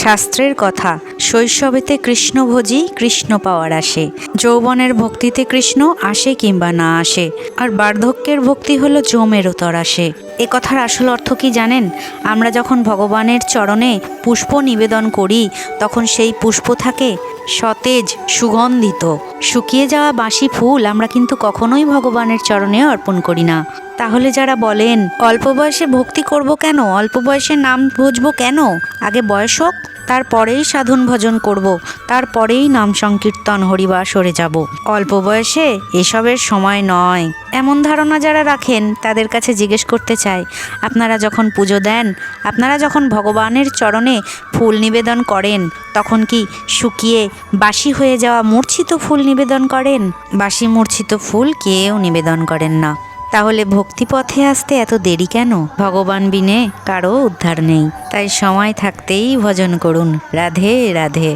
শাস্ত্রের কথা, শৈশবেতে কৃষ্ণভোজী কৃষ্ণ পাওয়ার আসে, যৌবনের ভক্তিতে কৃষ্ণ আসে কিংবা না আসে, আর বার্ধক্যের ভক্তি হলো জমেরও তরাসে। এ কথার আসল অর্থ কি জানেন? আমরা যখন ভগবানের চরণে পুষ্প নিবেদন করি তখন সেই পুষ্প থাকে সতেজ, সুগন্ধিত। শুকিয়ে যাওয়া বাসি ফুল আমরা কিন্তু কখনোই ভগবানের চরণে অর্পণ করি না। তাহলে যারা বলেন অল্প বয়সে ভক্তি করব কেন, অল্প বয়সে নাম ভজবো কেন, আগে বয়স হোক, তারপরেই সাধন ভজন করব, তারপরেই নাম সংকীর্তন হরিবাসরে যাব, অল্প বয়সে এসবের সময় নয়, এমন ধারণা যারা রাখেন তাদের কাছে জিজ্ঞেস করতে চাই, আপনারা যখন পুজো দেন, আপনারা যখন ভগবানের চরণে ফুল নিবেদন করেন, তখন কি শুকিয়ে বাসি হয়ে যাওয়া মূর্ছিত ফুল নিবেদন করেন? বাসি মূর্ছিত ফুল কেউ নিবেদন করেন না। তাহলে ভক্তিপথে আসতে এত দেরি কেন? ভগবান বিনে কারো উদ্ধার নেই, তাই সময় থাকতেই ভজন করুন। রাধে রাধে।